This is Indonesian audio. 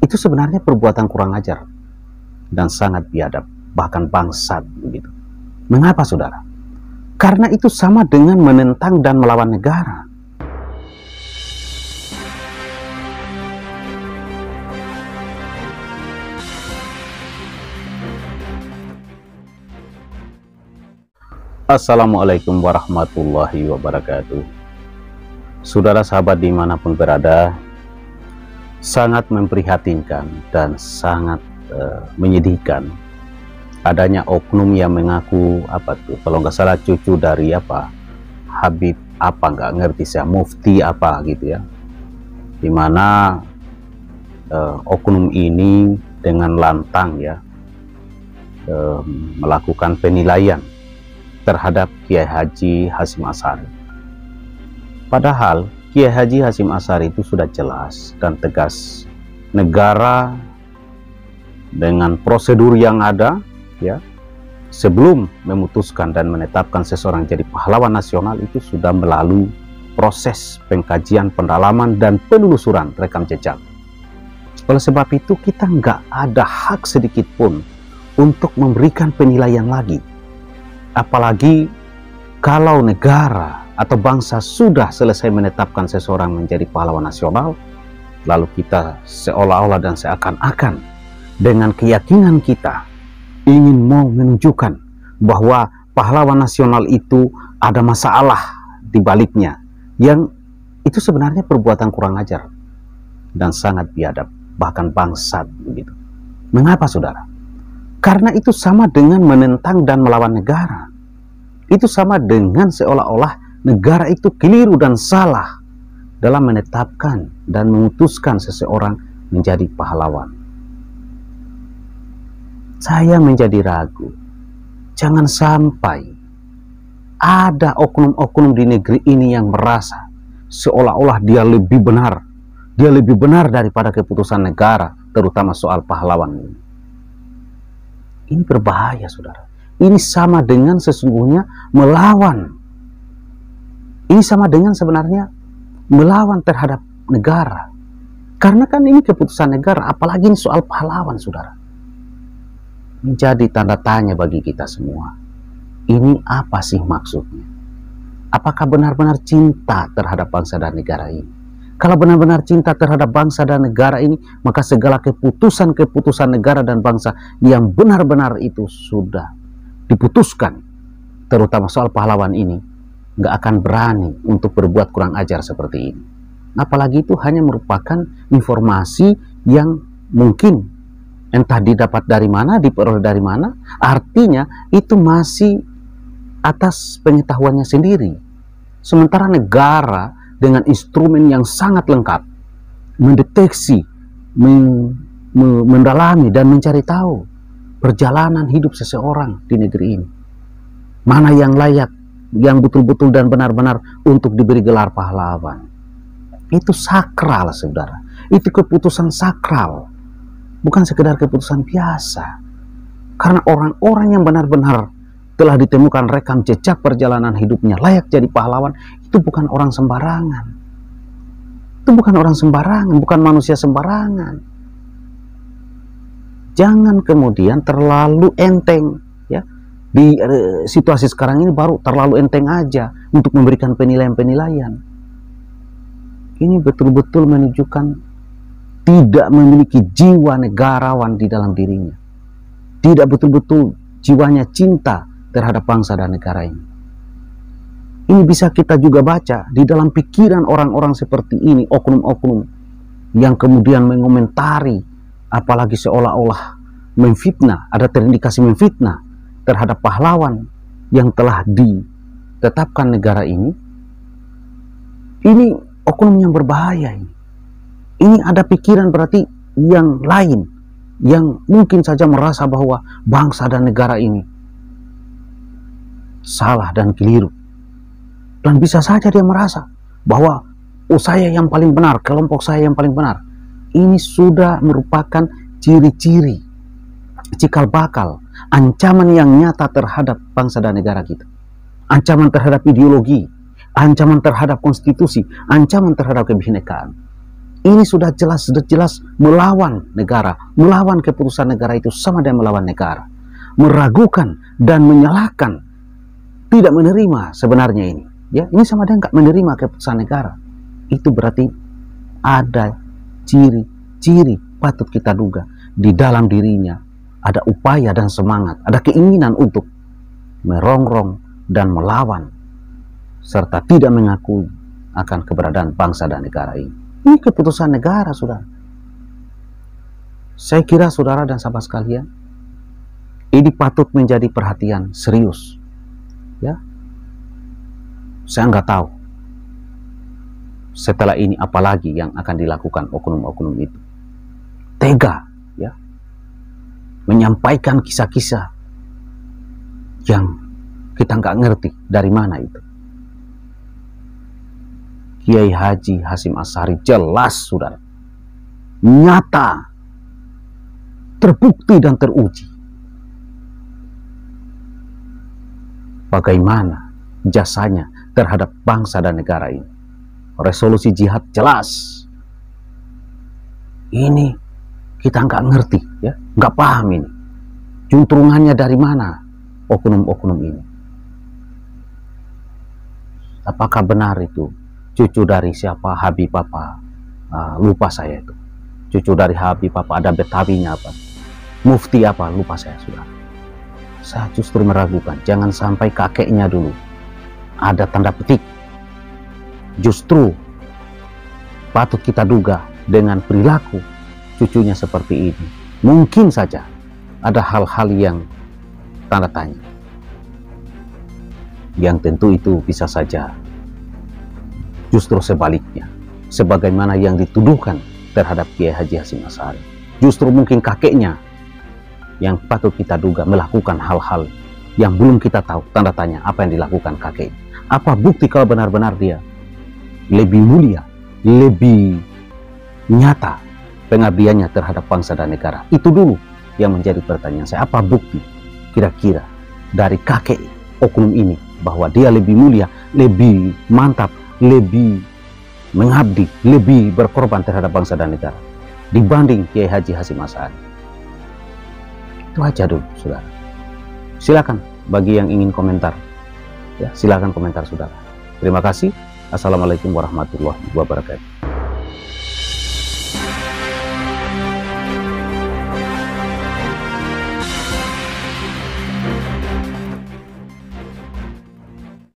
itu sebenarnya perbuatan kurang ajar dan sangat biadab, bahkan bangsat begitu. Mengapa, saudara? Karena itu sama dengan menentang dan melawan negara. Assalamualaikum warahmatullahi wabarakatuh. Saudara sahabat dimanapun berada, sangat memprihatinkan dan sangat menyedihkan adanya oknum yang mengaku kalau nggak salah cucu dari Habib nggak ngerti saya, mufti gitu ya, dimana oknum ini dengan lantang ya melakukan penilaian terhadap Kiai Haji Hasyim Asy'ari. Padahal Kiai Haji Hasyim Asy'ari itu sudah jelas dan tegas, negara dengan prosedur yang ada ya, sebelum memutuskan dan menetapkan seseorang jadi pahlawan nasional itu sudah melalui proses pengkajian, pendalaman dan penelusuran rekam jejak. Oleh sebab itu kita nggak ada hak sedikit pun untuk memberikan penilaian lagi. Apalagi kalau negara atau bangsa sudah selesai menetapkan seseorang menjadi pahlawan nasional, lalu kita seolah-olah dan seakan-akan dengan keyakinan kita ingin mau menunjukkan bahwa pahlawan nasional itu ada masalah di baliknya, yang itu sebenarnya perbuatan kurang ajar dan sangat biadab, bahkan bangsat begitu. Mengapa, saudara? Karena itu sama dengan menentang dan melawan negara. Itu sama dengan seolah-olah negara itu keliru dan salah dalam menetapkan dan memutuskan seseorang menjadi pahlawan. Saya menjadi ragu, jangan sampai ada oknum-oknum di negeri ini yang merasa seolah-olah dia lebih benar daripada keputusan negara, terutama soal pahlawan ini. Ini berbahaya, saudara. Ini sama dengan sesungguhnya melawan. Ini sama dengan sebenarnya melawan terhadap negara. Karena kan ini keputusan negara, apalagi ini soal pahlawan, saudara. Menjadi tanda tanya bagi kita semua. Ini apa sih maksudnya? Apakah benar-benar cinta terhadap bangsa dan negara ini? Kalau benar-benar cinta terhadap bangsa dan negara ini, maka segala keputusan negara dan bangsa yang benar-benar itu sudah diputuskan, terutama soal pahlawan ini, nggak akan berani untuk berbuat kurang ajar seperti ini. Apalagi itu hanya merupakan informasi yang mungkin entah didapat dari mana, diperoleh dari mana, artinya itu masih atas pengetahuannya sendiri. Sementara negara dengan instrumen yang sangat lengkap mendeteksi, mendalami dan mencari tahu perjalanan hidup seseorang di negeri ini, mana yang layak, yang betul-betul dan benar-benar untuk diberi gelar pahlawan. Itu sakral, saudara. Itu keputusan sakral, bukan sekedar keputusan biasa. Karena orang-orang yang benar-benar telah ditemukan rekam jejak perjalanan hidupnya layak jadi pahlawan, itu bukan orang sembarangan. Itu bukan orang sembarangan, bukan manusia sembarangan. Jangan kemudian terlalu enteng ya. Di situasi sekarang ini baru terlalu enteng aja untuk memberikan penilaian-penilaian. Ini betul-betul menunjukkan tidak memiliki jiwa negarawan di dalam dirinya. Tidak betul-betul jiwanya cinta terhadap bangsa dan negara ini. Ini bisa kita juga baca di dalam pikiran orang-orang seperti ini, oknum-oknum yang kemudian mengomentari, apalagi seolah-olah memfitnah, ada terindikasi memfitnah terhadap pahlawan yang telah ditetapkan negara ini. Ini oknum yang berbahaya ini. Ini ada pikiran berarti yang lain, yang mungkin saja merasa bahwa bangsa dan negara ini salah dan keliru. Dan bisa saja dia merasa bahwa saya yang paling benar, kelompok saya yang paling benar. Ini sudah merupakan ciri-ciri, cikal bakal, ancaman yang nyata terhadap bangsa dan negara kita. Ancaman terhadap ideologi, ancaman terhadap konstitusi, ancaman terhadap kebinekaan. Ini sudah jelas melawan negara, melawan keputusan negara. Itu sama dengan melawan negara, meragukan dan menyalahkan, tidak menerima sebenarnya ini. Ya, ini sama dengan nggak menerima keputusan negara. Itu berarti ada ciri-ciri patut kita duga di dalam dirinya ada upaya dan semangat, ada keinginan untuk merongrong dan melawan serta tidak mengakui akan keberadaan bangsa dan negara ini. Ini keputusan negara, saudara. Saya kira saudara dan sahabat sekalian, ini patut menjadi perhatian serius. Ya, saya nggak tahu setelah ini apalagi yang akan dilakukan oknum-oknum itu. Tega, ya, menyampaikan kisah-kisah yang kita nggak ngerti dari mana itu. Kiai Haji Hasyim Asy'ari jelas, saudara, nyata, terbukti dan teruji bagaimana jasanya terhadap bangsa dan negara ini. Resolusi jihad jelas. Ini kita nggak ngerti, ya, nggak paham ini juntrungannya dari mana oknum-oknum ini. Apakah benar itu cucu dari siapa, Habib apa, lupa saya itu. Cucu dari Habib apa, ada Betawinya apa, mufti apa, lupa saya sudah. Saya justru meragukan, jangan sampai kakeknya dulu, ada tanda petik. Justru patut kita duga dengan perilaku cucunya seperti ini, mungkin saja ada hal-hal yang tanda tanya. Yang tentu itu bisa saja justru sebaliknya, sebagaimana yang dituduhkan terhadap Kiai Haji Hasyim Asy'ari. Justru mungkin kakeknya yang patut kita duga melakukan hal-hal yang belum kita tahu, tanda tanya apa yang dilakukan kakek. Apa bukti kalau benar-benar dia lebih mulia, lebih nyata pengabdiannya terhadap bangsa dan negara? Itu dulu yang menjadi pertanyaan saya. Apa bukti kira-kira dari kakek oknum ini bahwa dia lebih mulia, lebih mantap, lebih mengabdi, lebih berkorban terhadap bangsa dan negara dibanding Kiai Haji Hasyim Asy'ari? Itu aja dulu, saudara. Silakan bagi yang ingin komentar, ya, silakan komentar, saudara. Terima kasih. Assalamualaikum warahmatullahi wabarakatuh.